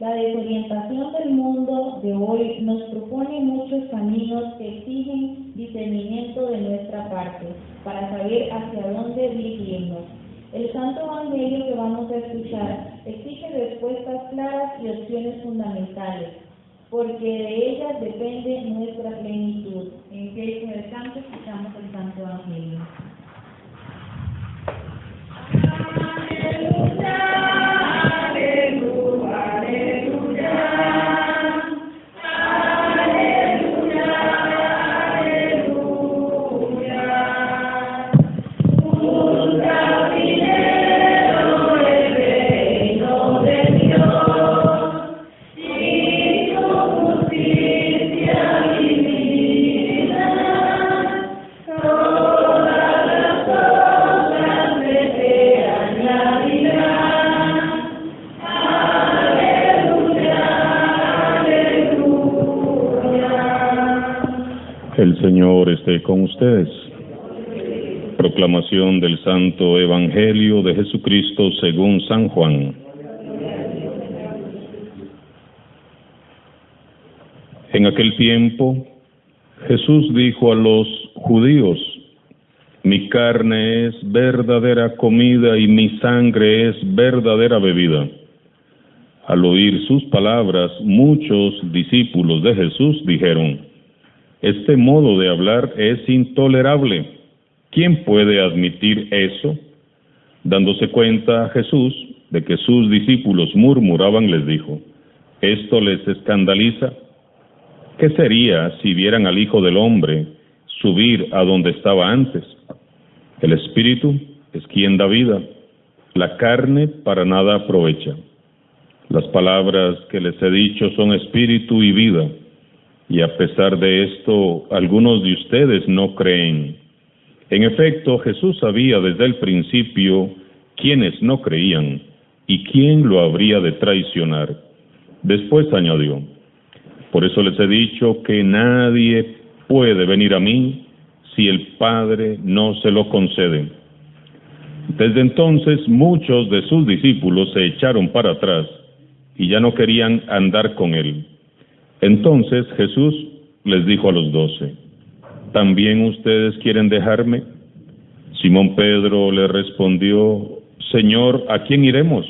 La desorientación del mundo de hoy nos propone muchos caminos que exigen discernimiento de nuestra parte para saber hacia dónde dirigirnos. El Santo Evangelio que vamos a escuchar exige respuestas claras y opciones fundamentales, porque de ellas depende nuestra plenitud. En pie con el canto escuchamos el Santo Evangelio. El Señor esté con ustedes. Proclamación del Santo Evangelio de Jesucristo según San Juan. En aquel tiempo, Jesús dijo a los judíos: mi carne es verdadera comida y mi sangre es verdadera bebida. Al oír sus palabras, muchos discípulos de Jesús dijeron: este modo de hablar es intolerable. ¿Quién puede admitir eso? Dándose cuenta Jesús de que sus discípulos murmuraban, les dijo: ¿esto les escandaliza? ¿Qué sería si vieran al Hijo del Hombre subir a donde estaba antes? El Espíritu es quien da vida, la carne para nada aprovecha. Las palabras que les he dicho son espíritu y vida. Y a pesar de esto, algunos de ustedes no creen. En efecto, Jesús sabía desde el principio quiénes no creían y quién lo habría de traicionar. Después añadió: por eso les he dicho que nadie puede venir a mí si el Padre no se lo concede. Desde entonces muchos de sus discípulos se echaron para atrás y ya no querían andar con él. Entonces Jesús les dijo a los 12: ¿también ustedes quieren dejarme? Simón Pedro le respondió: Señor, ¿a quién iremos?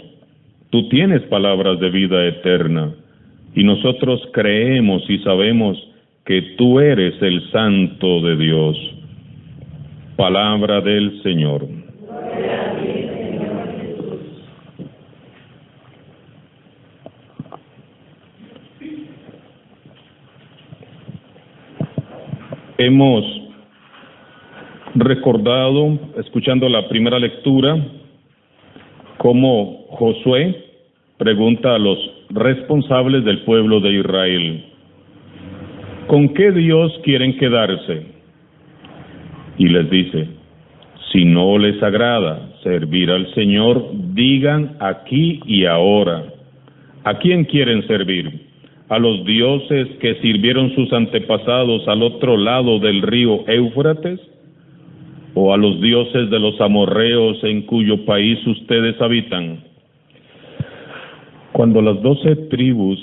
Tú tienes palabras de vida eterna, y nosotros creemos y sabemos que tú eres el Santo de Dios. Palabra del Señor. Hemos recordado, escuchando la primera lectura, cómo Josué pregunta a los responsables del pueblo de Israel: ¿con qué Dios quieren quedarse? Y les dice: si no les agrada servir al Señor, digan aquí y ahora, ¿a quién quieren servir? ¿A los dioses que sirvieron sus antepasados al otro lado del río Éufrates? ¿O a los dioses de los amorreos en cuyo país ustedes habitan? Cuando las 12 tribus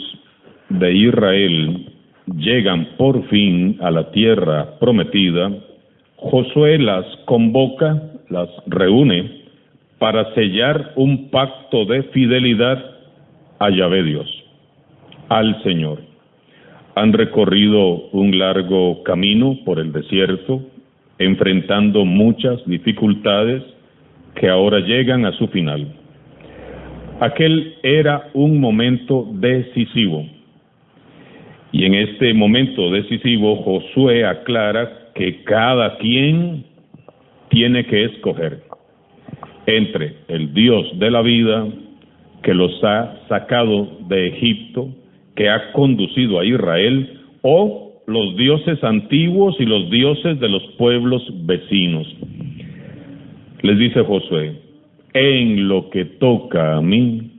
de Israel llegan por fin a la tierra prometida, Josué las convoca, las reúne para sellar un pacto de fidelidad a Yahvé Dios, al Señor. Han recorrido un largo camino por el desierto, enfrentando muchas dificultades que ahora llegan a su final. Aquel era un momento decisivo. Y en este momento decisivo, Josué aclara que cada quien tiene que escoger entre el Dios de la vida, que los ha sacado de Egipto, que ha conducido a Israel, o los dioses antiguos y los dioses de los pueblos vecinos. Les dice Josué: en lo que toca a mí,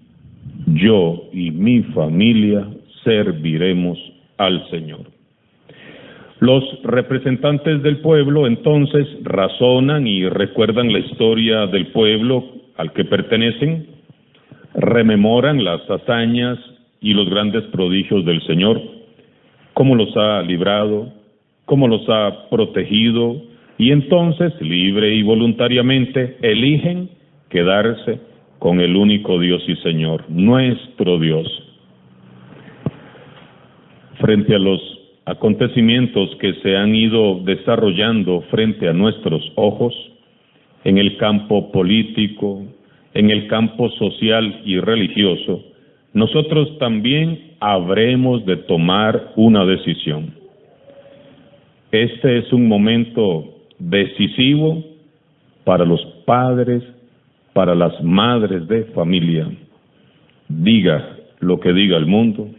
yo y mi familia serviremos al Señor. Los representantes del pueblo entonces razonan y recuerdan la historia del pueblo al que pertenecen, rememoran las hazañas y los grandes prodigios del Señor, cómo los ha librado, cómo los ha protegido, y entonces, libre y voluntariamente, eligen quedarse con el único Dios y Señor, nuestro Dios. Frente a los acontecimientos que se han ido desarrollando frente a nuestros ojos, en el campo político, en el campo social y religioso, nosotros también habremos de tomar una decisión. Este es un momento decisivo para los padres, para las madres de familia. Diga lo que diga el mundo,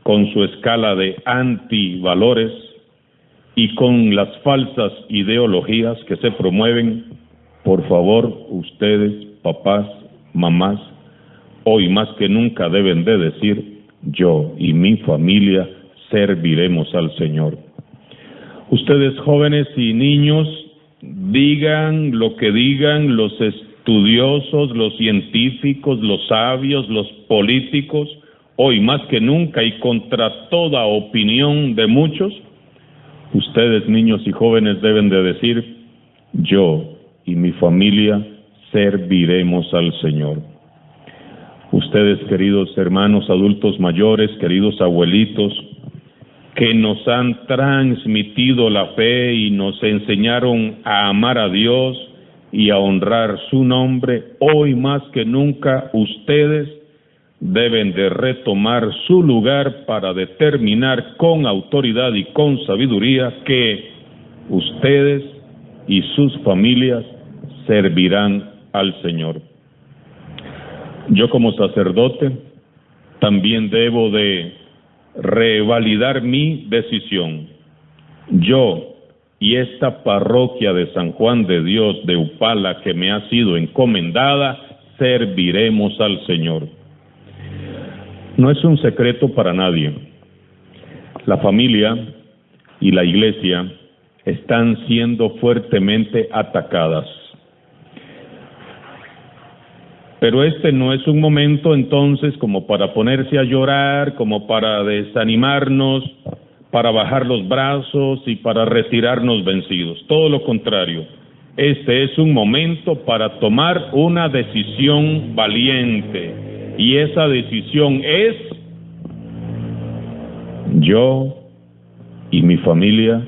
con su escala de antivalores y con las falsas ideologías que se promueven, por favor, ustedes, papás, mamás, hoy más que nunca deben de decir: yo y mi familia serviremos al Señor. Ustedes, jóvenes y niños, digan lo que digan los estudiosos, los científicos, los sabios, los políticos, hoy más que nunca y contra toda opinión de muchos, ustedes, niños y jóvenes, deben de decir: yo y mi familia serviremos al Señor. Ustedes, queridos hermanos adultos mayores, queridos abuelitos, que nos han transmitido la fe y nos enseñaron a amar a Dios y a honrar su nombre, hoy más que nunca ustedes deben de retomar su lugar para determinar con autoridad y con sabiduría que ustedes y sus familias servirán al Señor. Yo, como sacerdote, también debo de revalidar mi decisión. Yo y esta parroquia de San Juan de Dios de Upala, que me ha sido encomendada, serviremos al Señor. No es un secreto para nadie. La familia y la iglesia están siendo fuertemente atacadas. Pero este no es un momento entonces como para ponerse a llorar, como para desanimarnos, para bajar los brazos y para retirarnos vencidos. Todo lo contrario, este es un momento para tomar una decisión valiente. Y esa decisión es: yo y mi familia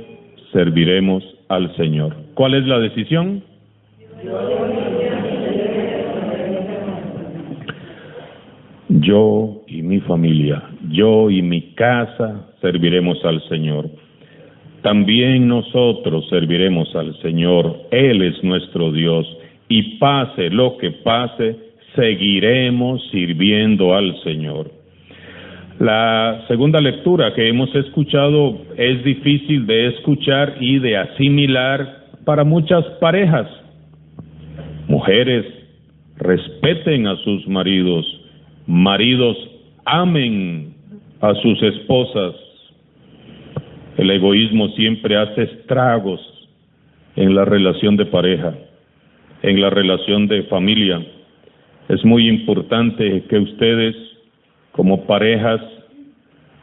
serviremos al Señor. ¿Cuál es la decisión? Yo y mi familia, yo y mi casa serviremos al Señor. También nosotros serviremos al Señor. Él es nuestro Dios y pase lo que pase, seguiremos sirviendo al Señor. La segunda lectura que hemos escuchado es difícil de escuchar y de asimilar para muchas parejas. Mujeres, respeten a sus maridos. Maridos, amen a sus esposas. El egoísmo siempre hace estragos en la relación de pareja, en la relación de familia. Es muy importante que ustedes, como parejas,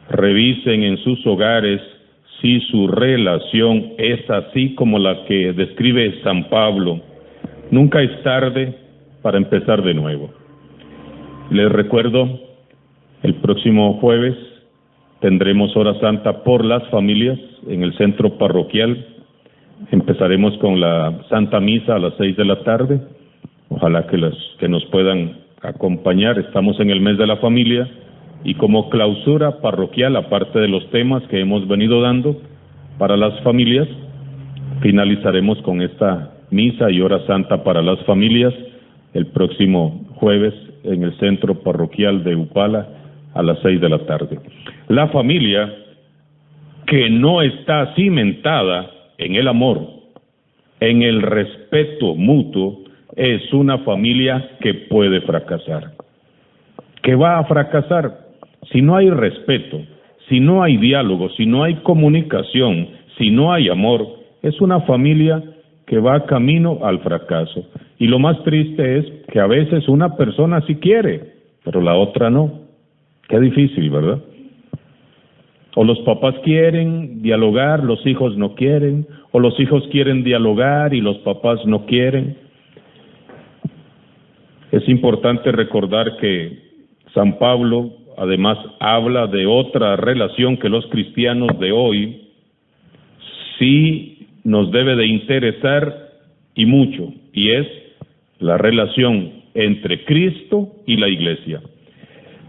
revisen en sus hogares si su relación es así como la que describe San Pablo. Nunca es tarde para empezar de nuevo. Les recuerdo, el próximo jueves tendremos hora santa por las familias en el centro parroquial. Empezaremos con la Santa Misa a las 6 de la tarde. Ojalá que nos puedan acompañar. Estamos en el mes de la familia y como clausura parroquial, aparte de los temas que hemos venido dando para las familias, finalizaremos con esta misa y hora santa para las familias el próximo jueves en el centro parroquial de Upala a las 6 de la tarde. La familia que no está cimentada en el amor, en el respeto mutuo, es una familia que puede fracasar. Que va a fracasar si no hay respeto, si no hay diálogo, si no hay comunicación, si no hay amor. Es una familia que va camino al fracaso. Y lo más triste es que a veces una persona sí quiere, pero la otra no. Qué difícil, ¿verdad? O los papás quieren dialogar, los hijos no quieren, o los hijos quieren dialogar y los papás no quieren. Es importante recordar que San Pablo además habla de otra relación que los cristianos de hoy sí nos debe de interesar y mucho, y es la relación entre Cristo y la Iglesia.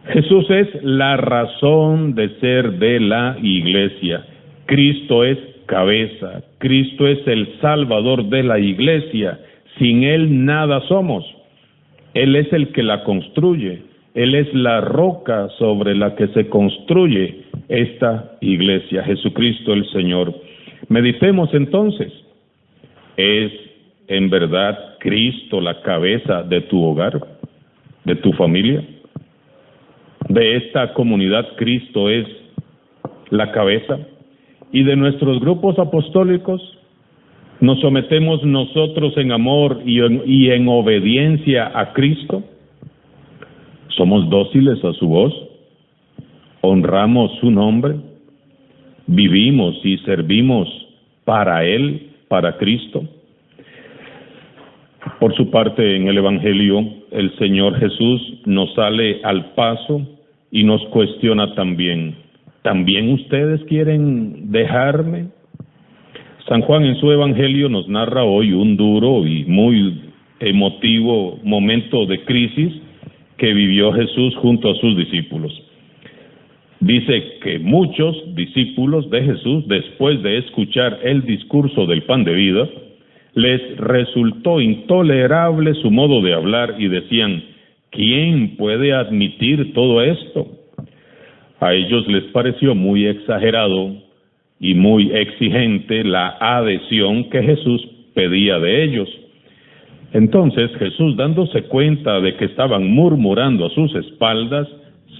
Jesús es la razón de ser de la Iglesia. Cristo es cabeza. Cristo es el Salvador de la Iglesia. Sin Él nada somos. Él es el que la construye. Él es la roca sobre la que se construye esta Iglesia. Jesucristo el Señor. Meditemos entonces. ¿Es en verdad Cristo la cabeza de tu hogar, de tu familia? De esta comunidad Cristo es la cabeza, y de nuestros grupos apostólicos nos sometemos nosotros en amor y en obediencia a Cristo. Somos dóciles a su voz, honramos su nombre, vivimos y servimos para Él, para Cristo. Por su parte, en el Evangelio, el Señor Jesús nos sale al paso y nos cuestiona también. ¿También ustedes quieren dejarme? San Juan en su Evangelio nos narra hoy un duro y muy emotivo momento de crisis que vivió Jesús junto a sus discípulos. Dice que muchos discípulos de Jesús, después de escuchar el discurso del pan de vida, les resultó intolerable su modo de hablar y decían: ¿quién puede admitir todo esto? A ellos les pareció muy exagerado y muy exigente la adhesión que Jesús pedía de ellos. Entonces Jesús, dándose cuenta de que estaban murmurando a sus espaldas,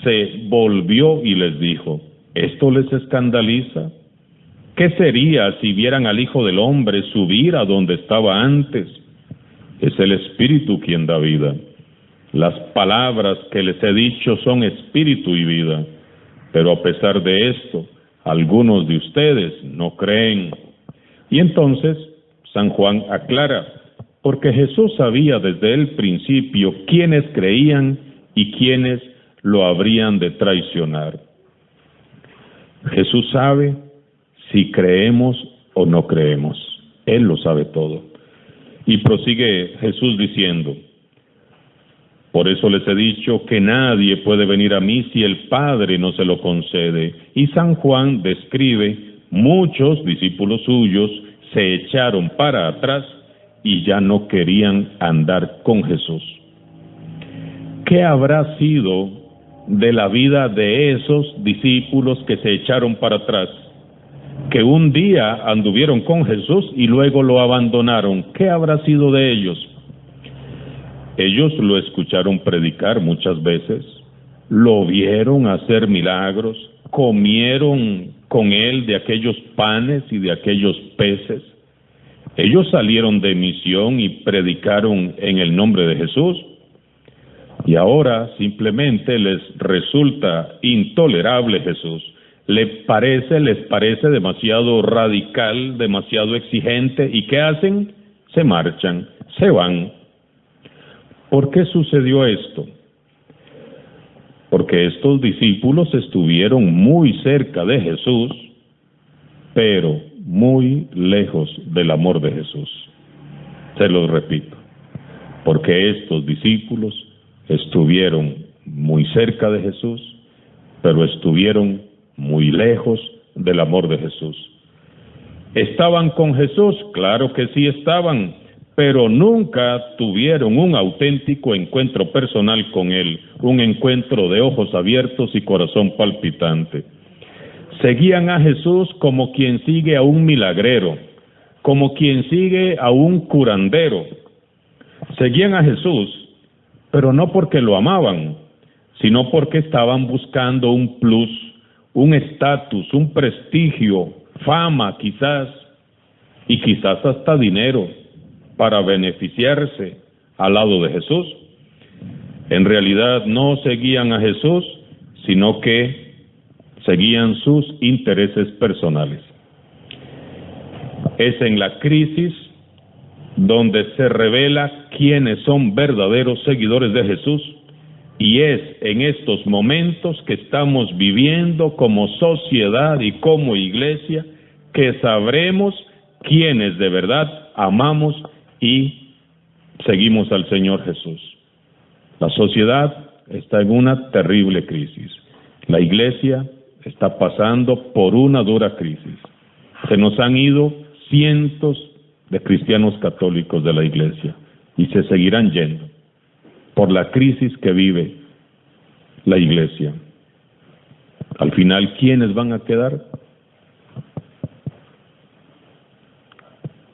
se volvió y les dijo: ¿esto les escandaliza? ¿Qué sería si vieran al Hijo del Hombre subir a donde estaba antes? Es el Espíritu quien da vida. Las palabras que les he dicho son espíritu y vida, pero a pesar de esto, algunos de ustedes no creen. Y entonces San Juan aclara, porque Jesús sabía desde el principio quiénes creían y quiénes lo habrían de traicionar. Jesús sabe si creemos o no creemos. Él lo sabe todo. Y prosigue Jesús diciendo: por eso les he dicho que nadie puede venir a mí si el Padre no se lo concede. Y San Juan describe: muchos discípulos suyos se echaron para atrás y ya no querían andar con Jesús. ¿Qué habrá sido de la vida de esos discípulos que se echaron para atrás, que un día anduvieron con Jesús y luego lo abandonaron? ¿Qué habrá sido de ellos? Ellos lo escucharon predicar muchas veces, lo vieron hacer milagros, comieron con él de aquellos panes y de aquellos peces. Ellos salieron de misión y predicaron en el nombre de Jesús. Y ahora simplemente les resulta intolerable Jesús. Les parece demasiado radical, demasiado exigente. ¿Y qué hacen? Se marchan, se van. ¿Por qué sucedió esto? Porque estos discípulos estuvieron muy cerca de Jesús, pero muy lejos del amor de Jesús. Se los repito, porque estos discípulos estuvieron muy cerca de Jesús, pero estuvieron muy lejos del amor de Jesús. ¿Estaban con Jesús? Claro que sí estaban, pero nunca tuvieron un auténtico encuentro personal con Él, un encuentro de ojos abiertos y corazón palpitante. Seguían a Jesús como quien sigue a un milagrero, como quien sigue a un curandero. Seguían a Jesús, pero no porque lo amaban, sino porque estaban buscando un plus, un estatus, un prestigio, fama quizás, y quizás hasta dinero, para beneficiarse al lado de Jesús. En realidad no seguían a Jesús, sino que seguían sus intereses personales. Es en la crisis donde se revela quiénes son verdaderos seguidores de Jesús, y es en estos momentos que estamos viviendo como sociedad y como iglesia que sabremos quiénes de verdad amamos y seguimos al Señor Jesús. La sociedad está en una terrible crisis. La iglesia está pasando por una dura crisis. Se nos han ido cientos de cristianos católicos de la iglesia y se seguirán yendo por la crisis que vive la iglesia. Al final, ¿quiénes van a quedar?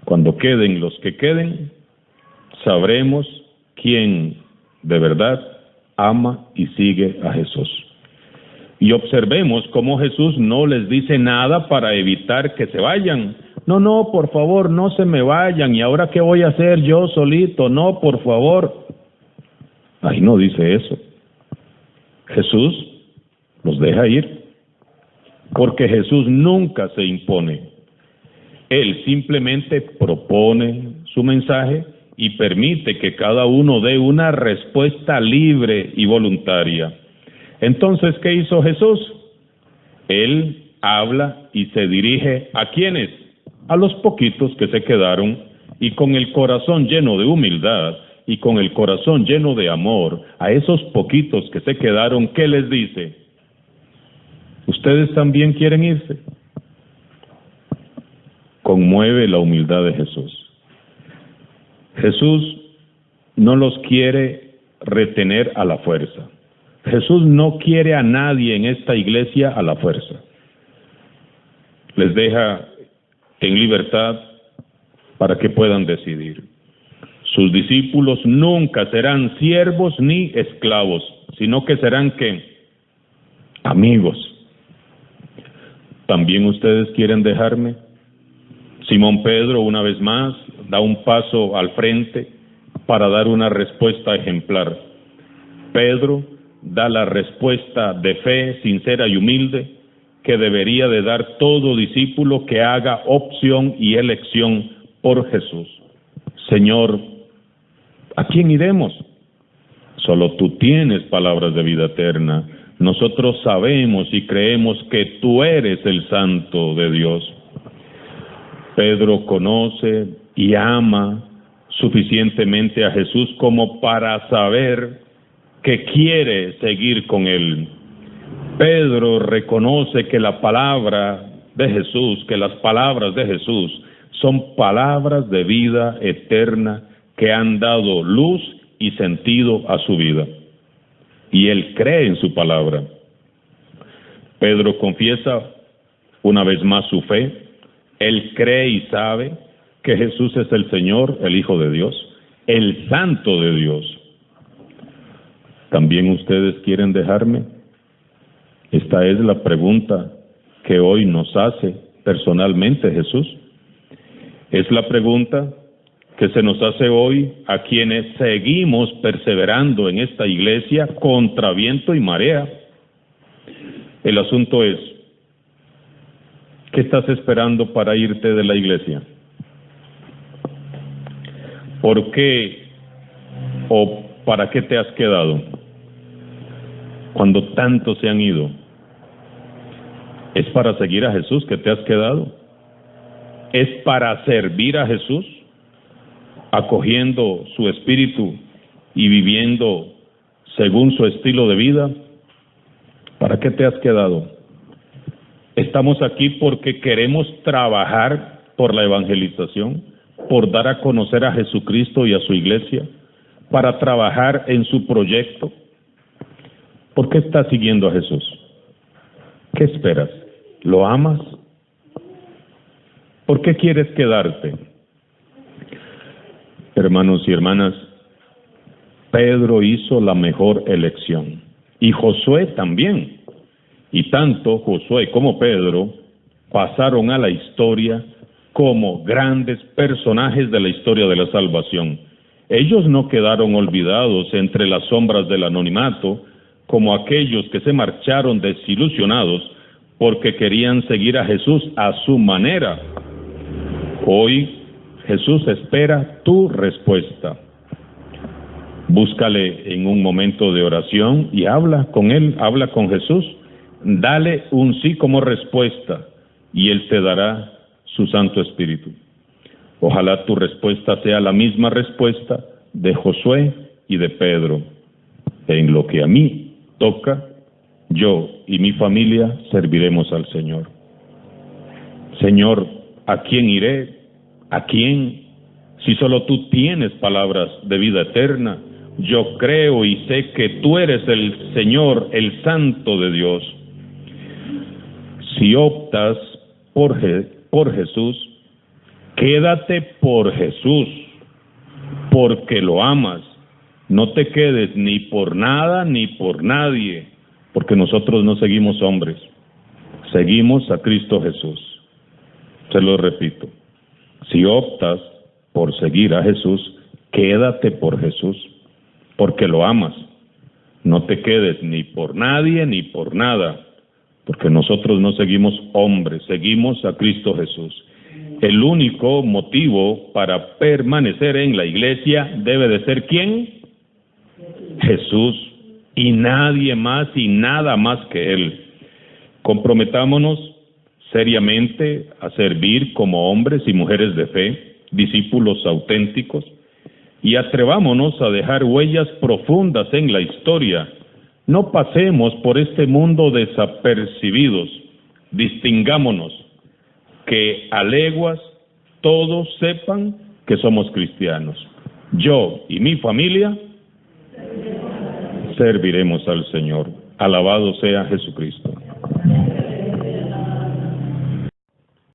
Cuando queden los que queden, sabremos quién de verdad ama y sigue a Jesús. Y observemos cómo Jesús no les dice nada para evitar que se vayan. No, por favor, no se me vayan. ¿Y ahora qué voy a hacer yo solito? No, por favor. Ahí no dice eso. Jesús los deja ir, porque Jesús nunca se impone. Él simplemente propone su mensaje y permite que cada uno dé una respuesta libre y voluntaria. Entonces, ¿qué hizo Jesús? Él habla y se dirige ¿a quiénes? A los poquitos que se quedaron, y con el corazón lleno de humildad y con el corazón lleno de amor, a esos poquitos que se quedaron, ¿qué les dice? ¿Ustedes también quieren irse? Conmueve la humildad de Jesús. Jesús no los quiere retener a la fuerza. Jesús no quiere a nadie en esta iglesia a la fuerza. Les deja en libertad para que puedan decidir. Sus discípulos nunca serán siervos ni esclavos, sino que serán ¿qué? Amigos. ¿También ustedes quieren dejarme? Simón Pedro, una vez más, da un paso al frente para dar una respuesta ejemplar. Pedro da la respuesta de fe sincera y humilde que debería de dar todo discípulo que haga opción y elección por Jesús. Señor, ¿a quién iremos? Solo tú tienes palabras de vida eterna. Nosotros sabemos y creemos que tú eres el Santo de Dios. Pedro conoce y ama suficientemente a Jesús como para saber que quiere seguir con él. Pedro reconoce que la palabra de Jesús, que las palabras de Jesús son palabras de vida eterna que han dado luz y sentido a su vida. Y él cree en su palabra. Pedro confiesa una vez más su fe. Él cree y sabe que Jesús es el Señor, el Hijo de Dios, el Santo de Dios. ¿También ustedes quieren dejarme? Esta es la pregunta que hoy nos hace personalmente Jesús. Es la pregunta que se nos hace hoy a quienes seguimos perseverando en esta iglesia contra viento y marea. El asunto es, ¿qué estás esperando para irte de la iglesia? ¿Por qué o para qué te has quedado cuando tantos se han ido? ¿Es para seguir a Jesús que te has quedado? ¿Es para servir a Jesús, acogiendo su espíritu y viviendo según su estilo de vida? ¿Para qué te has quedado? Estamos aquí porque queremos trabajar por la evangelización, por dar a conocer a Jesucristo y a su iglesia, para trabajar en su proyecto. ¿Por qué estás siguiendo a Jesús? ¿Qué esperas? ¿Lo amas? ¿Por qué quieres quedarte? Hermanos y hermanas, Pedro hizo la mejor elección, y Josué también. Y tanto Josué como Pedro pasaron a la historia como grandes personajes de la historia de la salvación. Ellos no quedaron olvidados entre las sombras del anonimato, como aquellos que se marcharon desilusionados porque querían seguir a Jesús a su manera. Hoy Jesús espera tu respuesta. Búscale en un momento de oración y habla con Él, habla con Jesús. Dale un sí como respuesta y Él te dará su Santo Espíritu. Ojalá tu respuesta sea la misma respuesta de Josué y de Pedro. En lo que a mí toca, yo y mi familia serviremos al Señor. Señor, ¿a quién iré? ¿A quién? Si solo tú tienes palabras de vida eterna. Yo creo y sé que tú eres el Señor, el Santo de Dios. Si optas por Jesús, quédate por Jesús, porque lo amas. No te quedes ni por nada ni por nadie, porque nosotros no seguimos hombres, seguimos a Cristo Jesús. Se lo repito, si optas por seguir a Jesús, quédate por Jesús, porque lo amas. No te quedes ni por nadie ni por nada, porque nosotros no seguimos hombres, seguimos a Cristo Jesús. El único motivo para permanecer en la iglesia debe de ser ¿quién? Jesús, y nadie más y nada más que Él. Comprometámonos seriamente a servir como hombres y mujeres de fe, discípulos auténticos, y atrevámonos a dejar huellas profundas en la historia. No pasemos por este mundo desapercibidos, distingámonos, que a leguas todos sepan que somos cristianos. Yo y mi familia serviremos al Señor. Alabado sea Jesucristo.